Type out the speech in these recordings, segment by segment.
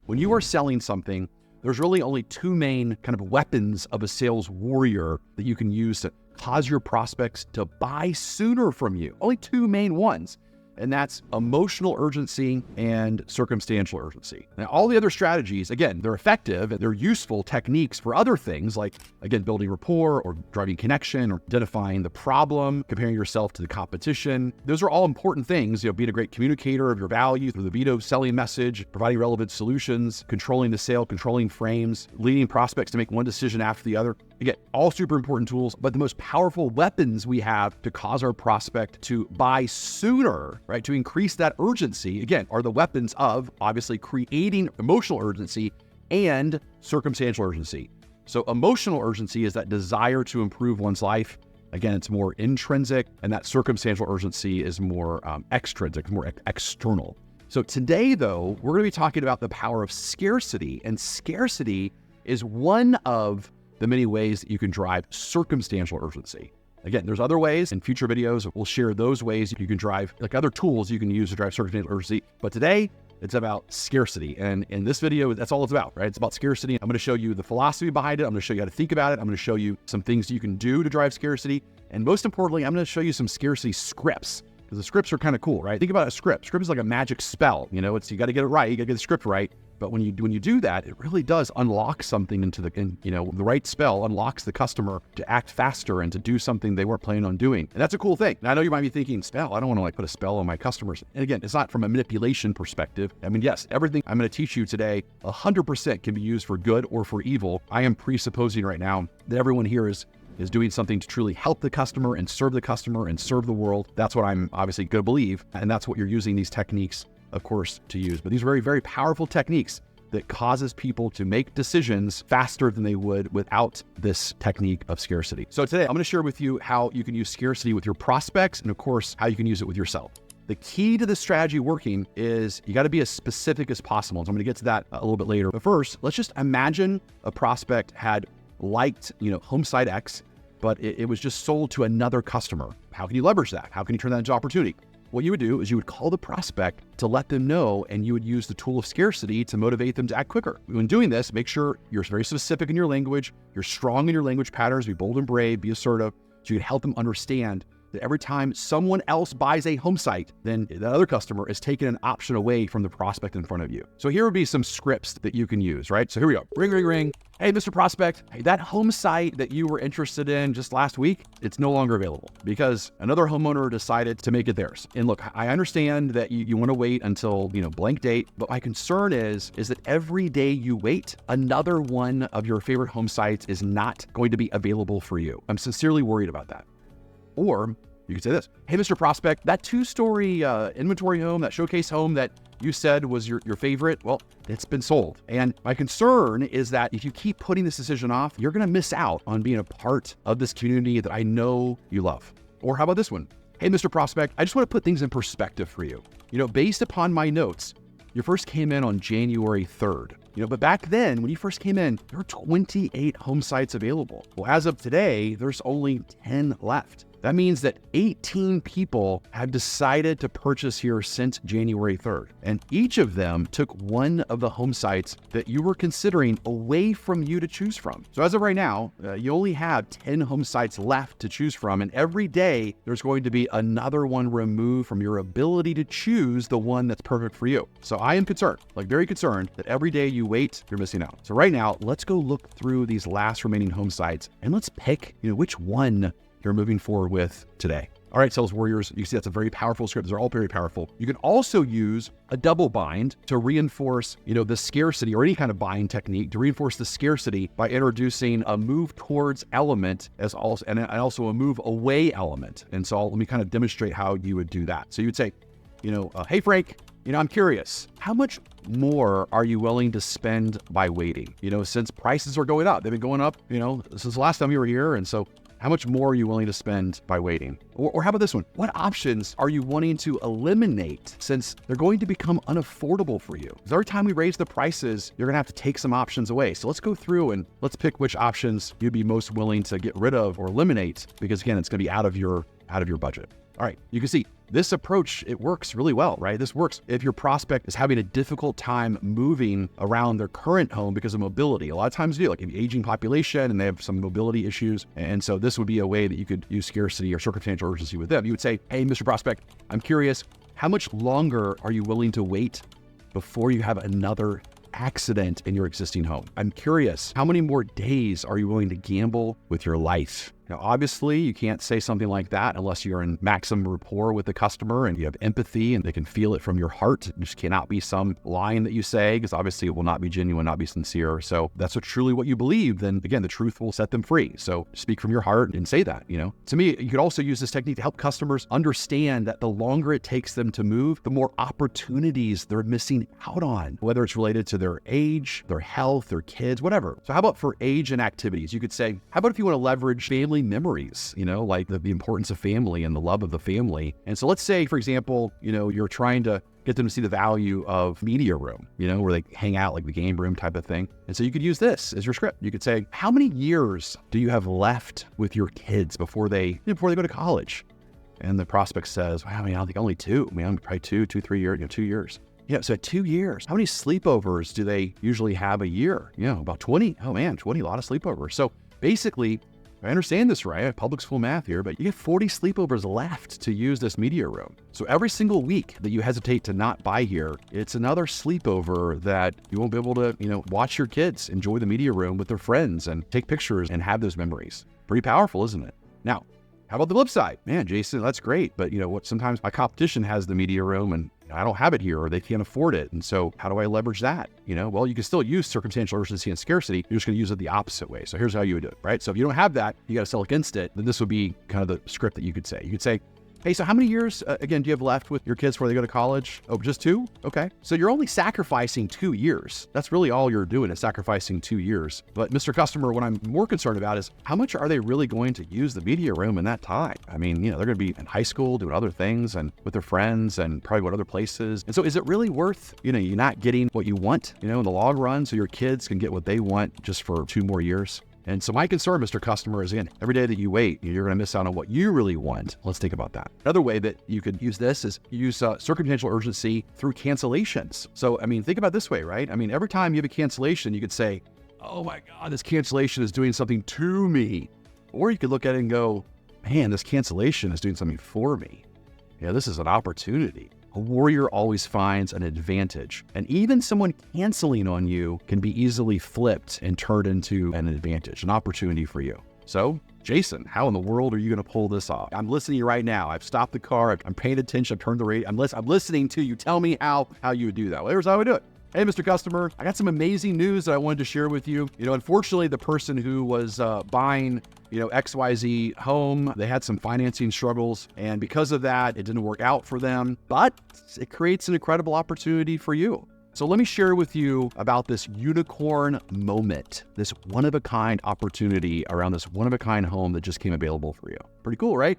When you are selling something, there's really only two main kind of weapons of a sales warrior that you can use to cause your prospects to buy sooner from you. Only two main ones. And that's emotional urgency and circumstantial urgency. Now, all the other strategies, again, they're effective and they're useful techniques for other things like, again, building rapport or driving connection or identifying the problem, comparing yourself to the competition. Those are all important things, being a great communicator of your value through the Vito selling message, providing relevant solutions, controlling the sale, controlling frames, leading prospects to make one decision after the other. Again, all super important tools, but the most powerful weapons we have to cause our prospect to buy sooner, right, to increase that urgency, again, are the weapons of obviously creating emotional urgency and circumstantial urgency. So emotional urgency is that desire to improve one's life. Again, it's more intrinsic, and that circumstantial urgency is more extrinsic, more external. So today, though, we're going to be talking about the power of scarcity, and scarcity is one of the many ways that you can drive circumstantial urgency. Again, there's other ways. In future videos, we'll share those ways you can drive, like other tools you can use to drive circumstantial urgency. But today, it's about scarcity. And in this video, that's all it's about, right? It's about scarcity. I'm going to show you the philosophy behind it. I'm going to show you how to think about it. I'm going to show you some things you can do to drive scarcity. And most importantly, I'm going to show you some scarcity scripts, because the scripts are kind of cool, right? Think about a script. Script is like a magic spell. You got to get it right. You got to get the script right. But when you do that, it really does unlock something the right spell unlocks the customer to act faster and to do something they weren't planning on doing. And that's a cool thing. Now, I know you might be thinking, spell, I don't want to put a spell on my customers. And again, it's not from a manipulation perspective. I mean, yes, everything I'm going to teach you today, 100% can be used for good or for evil. I am presupposing right now that everyone here is doing something to truly help the customer and serve the world. That's what I'm obviously going to believe. And that's what you're using these techniques, of course, to use. But these are very, very powerful techniques that causes people to make decisions faster than they would without this technique of scarcity. So today, I'm going to share with you how you can use scarcity with your prospects and, of course, how you can use it with yourself. The key to this strategy working is you got to be as specific as possible. So I'm going to get to that a little bit later. But first, let's just imagine a prospect had liked, home site X, but it was just sold to another customer. How can you leverage that? How can you turn that into opportunity? What you would do is you would call the prospect to let them know, and you would use the tool of scarcity to motivate them to act quicker. When doing this, make sure you're very specific in your language, you're strong in your language patterns, be bold and brave, be assertive, so you can help them understand that every time someone else buys a home site, then that other customer is taking an option away from the prospect in front of you. So here would be some scripts that you can use, right? So here we go. Ring, ring, ring. Hey, Mr. Prospect, hey, that home site that you were interested in just last week, it's no longer available because another homeowner decided to make it theirs. And look, I understand that you want to wait until, blank date, but my concern is that every day you wait, another one of your favorite home sites is not going to be available for you. I'm sincerely worried about that. Or you could say this, hey, Mr. Prospect, that 2-story inventory home, that showcase home that you said was your favorite, well, it's been sold. And my concern is that if you keep putting this decision off, you're going to miss out on being a part of this community that I know you love. Or how about this one? Hey, Mr. Prospect, I just want to put things in perspective for you. Based upon my notes, you first came in on January 3rd. But back then, when you first came in, there were 28 home sites available. Well, as of today, there's only 10 left. That means that 18 people have decided to purchase here since January 3rd. And each of them took one of the home sites that you were considering away from you to choose from. So as of right now, you only have 10 home sites left to choose from. And every day, there's going to be another one removed from your ability to choose the one that's perfect for you. So I am concerned, very concerned, that every day you wait, you're missing out. So right now, let's go look through these last remaining home sites and let's pick, which one you're moving forward with today. All right, sales warriors, you can see that's a very powerful script. They're all very powerful. You can also use a double bind to reinforce, the scarcity, or any kind of bind technique to reinforce the scarcity by introducing a move towards element and also a move away element. And so let me kind of demonstrate how you would do that. So you would say, hey, Frank, I'm curious, how much more are you willing to spend by waiting? Since prices are going up, they've been going up, since the last time you were here. And so how much more are you willing to spend by waiting? Or how about this one? What options are you wanting to eliminate since they're going to become unaffordable for you? Because every time we raise the prices, you're going to have to take some options away. So let's go through and let's pick which options you'd be most willing to get rid of or eliminate, because again, it's going to be out of your budget. All right, you can see this approach, it works really well, right? This works if your prospect is having a difficult time moving around their current home because of mobility. A lot of times you do, like an aging population and they have some mobility issues. And so this would be a way that you could use scarcity or circumstantial urgency with them. You would say, hey, Mr. Prospect, I'm curious, how much longer are you willing to wait before you have another accident in your existing home? I'm curious, how many more days are you willing to gamble with your life? Now, obviously, you can't say something like that unless you're in maximum rapport with the customer and you have empathy and they can feel it from your heart. It just cannot be some line that you say, because obviously it will not be genuine, not be sincere. So that's truly what you believe, then again, the truth will set them free. So speak from your heart and say that, To me, you could also use this technique to help customers understand that the longer it takes them to move, the more opportunities they're missing out on, whether it's related to their age, their health, their kids, whatever. So how about for age and activities? You could say, how about if you want to leverage family memories, like the importance of family and the love of the family. And so let's say, for example, you're trying to get them to see the value of media room, where they hang out, like the game room type of thing. And so you could use this as your script. You could say, how many years do you have left with your kids before they go to college? And the prospect says, wow, I think only 2. Probably 3 years, 2 years. Yeah, so 2 years. How many sleepovers do they usually have a year? About 20. Oh man, 20, a lot of sleepovers. So basically, I understand this right, I have public school math here, but you get 40 sleepovers left to use this media room. So every single week that you hesitate to not buy here, it's another sleepover that you won't be able to, watch your kids enjoy the media room with their friends and take pictures and have those memories. Pretty powerful, isn't it? Now, how about the flip side? Man, Jason, that's great, but sometimes my competition has the media room and I don't have it here or they can't afford it. And so how do I leverage that? Well, you can still use circumstantial urgency and scarcity. You're just going to use it the opposite way. So here's how you would do it, right? So if you don't have that, you got to sell against it. Then this would be kind of the script that you could say. You could say, hey, so how many years, again, do you have left with your kids before they go to college? Oh, just 2? Okay. So you're only sacrificing 2 years. That's really all you're doing is sacrificing 2 years. But Mr. Customer, what I'm more concerned about is how much are they really going to use the media room in that time? They're going to be in high school doing other things and with their friends and probably what other places. And so is it really worth, you not getting what you want, in the long run so your kids can get what they want just for 2 more years? And so my concern, Mr. Customer, is again, every day that you wait, you're going to miss out on what you really want. Let's think about that. Another way that you could use this is use circumstantial urgency through cancellations. So, think about it this way, right? Every time you have a cancellation, you could say, oh my God, this cancellation is doing something to me. Or you could look at it and go, man, this cancellation is doing something for me. Yeah, this is an opportunity. A warrior always finds an advantage, and even someone canceling on you can be easily flipped and turned into an advantage, an opportunity for you. So, Jason, how in the world are you going to pull this off? I'm listening to you right now. I've stopped the car. I'm paying attention. I've turned the radio. I'm listening to you. Tell me how you would do that. Well, here's how I would do it. Hey, Mr. Customer, I got some amazing news that I wanted to share with you. Unfortunately, the person who was buying, XYZ home, they had some financing struggles. And because of that, it didn't work out for them. But it creates an incredible opportunity for you. So let me share with you about this unicorn moment, this one-of-a-kind opportunity around this one-of-a-kind home that just came available for you. Pretty cool, right?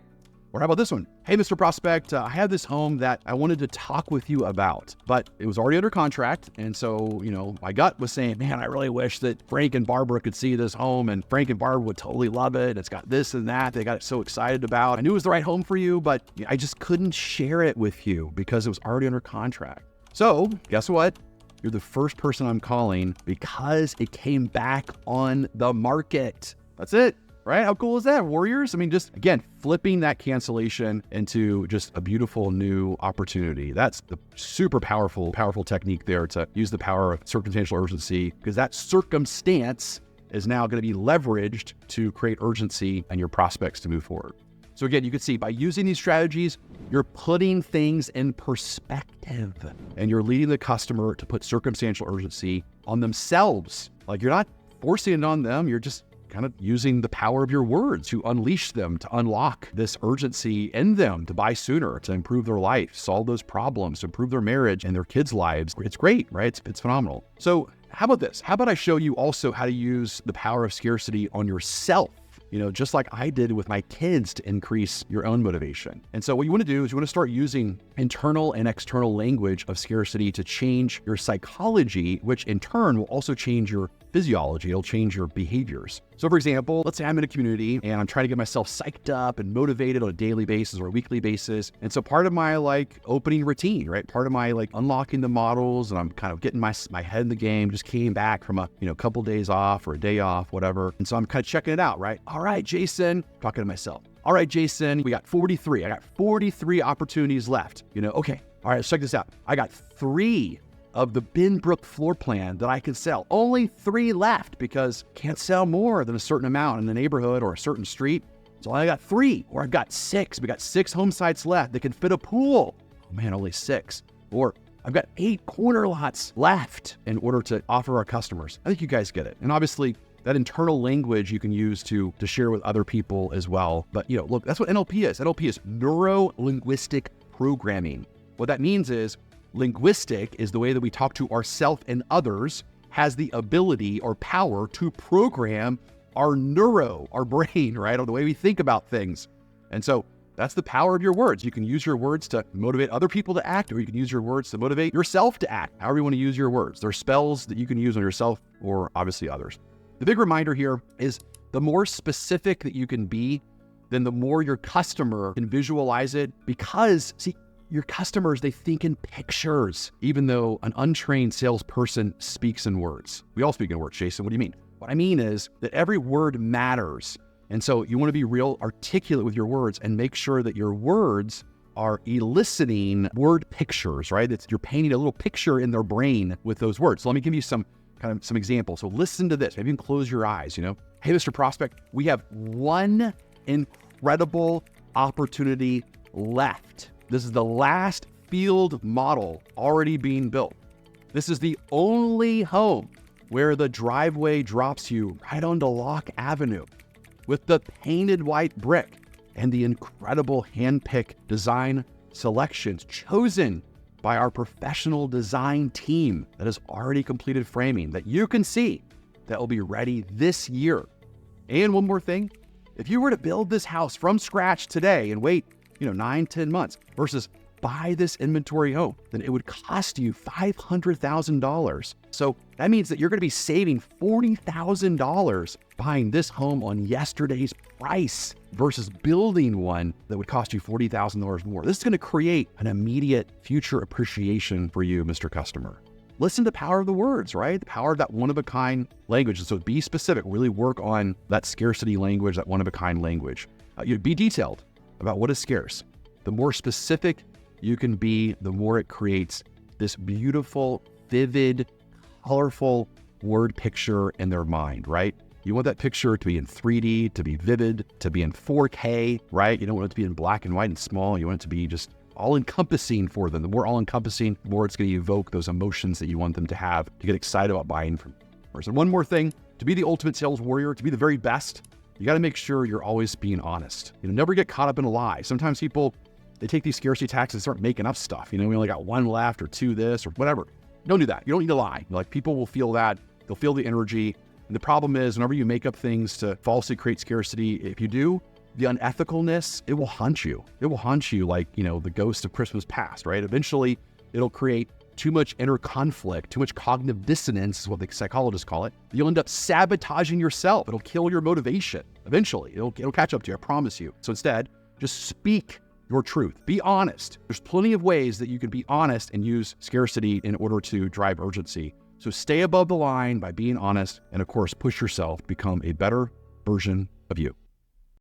Or how about this one? Hey, Mr. Prospect, I have this home that I wanted to talk with you about, but it was already under contract. And so, my gut was saying, man, I really wish that Frank and Barbara could see this home and Frank and Barbara would totally love it. It's got this and that. They got it so excited about. I knew it was the right home for you, but I just couldn't share it with you because it was already under contract. So guess what? You're the first person I'm calling because it came back on the market. That's it. Right? How cool is that, warriors? Just again, flipping that cancellation into just a beautiful new opportunity. That's the super powerful technique there to use the power of circumstantial urgency, because that circumstance is now going to be leveraged to create urgency and your prospects to move forward. So again, you can see by using these strategies, you're putting things in perspective and you're leading the customer to put circumstantial urgency on themselves. Like you're not forcing it on them. You're just kind of using the power of your words to unleash them, to unlock this urgency in them to buy sooner, to improve their life, solve those problems, to improve their marriage and their kids' lives. It's great, right? It's phenomenal. So how about this? How about I show you also how to use the power of scarcity on yourself? Just like I did with my kids to increase your own motivation. And so what you want to do is you want to start using internal and external language of scarcity to change your psychology, which in turn will also change your physiology. It'll change your behaviors. So for example, let's say I'm in a community and I'm trying to get myself psyched up and motivated on a daily basis or a weekly basis. And so part of my opening routine, right? Part of my unlocking the models, and I'm kind of getting my head in the game, just came back from a couple days off or a day off, whatever. And so I'm kind of checking it out, right? All right, Jason, talking to myself. All right, Jason, we got 43. I got 43 opportunities left. Okay. All right, let's check this out. I got 3 of the Binbrook floor plan that I can sell. Only 3 left because can't sell more than a certain amount in the neighborhood or a certain street. So I got 3, or I've got 6. We got 6 home sites left that can fit a pool. Oh man, only 6. Or I've got 8 corner lots left in order to offer our customers. I think you guys get it. And obviously that internal language you can use to share with other people as well. But look, that's what NLP is. NLP is neuro-linguistic programming. What that means is linguistic is the way that we talk to ourselves and others, has the ability or power to program our brain, right? Or the way we think about things. And so that's the power of your words. You can use your words to motivate other people to act, or you can use your words to motivate yourself to act. However you want to use your words. There are spells that you can use on yourself or obviously others. The big reminder here is the more specific that you can be, then the more your customer can visualize it, because see, your customers, they think in pictures, even though an untrained salesperson speaks in words. We all speak in words, Jason. What do you mean? What I mean is that every word matters. And so you want to be real articulate with your words and make sure that your words are eliciting word pictures, right? You're painting a little picture in their brain with those words. So let me give you some examples. So listen to this. Maybe you can close your eyes, Hey, Mr. Prospect, we have one incredible opportunity left. This is the last field model already being built. This is the only home where the driveway drops you right onto Lock Avenue with the painted white brick and the incredible hand-picked design selections chosen by our professional design team that has already completed framing that you can see that will be ready this year. And one more thing, if you were to build this house from scratch today and wait 9-10 months versus buy this inventory home, then it would cost you $500,000. So that means that you're going to be saving $40,000 buying this home on yesterday's price versus building one that would cost you $40,000 more. This is going to create an immediate future appreciation for you, Mr. Customer. Listen to the power of the words, right? The power of that one-of-a-kind language. And so be specific, really work on that scarcity language, that one-of-a-kind language. Be detailed about what is scarce. The more specific you can be, the more it creates this beautiful, vivid, colorful word picture in their mind, right? You want that picture to be in 3D, to be vivid, to be in 4K, right? You don't want it to be in black and white and small. You want it to be just all-encompassing for them. The more all-encompassing, the more it's going to evoke those emotions that you want them to have to get excited about buying from you. And one more thing, to be the ultimate sales warrior, to be the very best, you got to make sure you're always being honest. Never get caught up in a lie. Sometimes people, they take these scarcity taxes and start making up stuff. We only got 1 left or 2 this or whatever. Don't do that. You don't need to lie. People will feel that. They'll feel the energy. And the problem is whenever you make up things to falsely create scarcity, if you do, the unethicalness, it will haunt you. It will haunt you like, the ghost of Christmas past, right? Eventually, it'll create too much inner conflict, too much cognitive dissonance is what the psychologists call it. You'll end up sabotaging yourself. It'll kill your motivation. Eventually, it'll catch up to you, I promise you. So instead, just speak your truth. Be honest. There's plenty of ways that you can be honest and use scarcity in order to drive urgency. So stay above the line by being honest and, of course, push yourself to become a better version of you.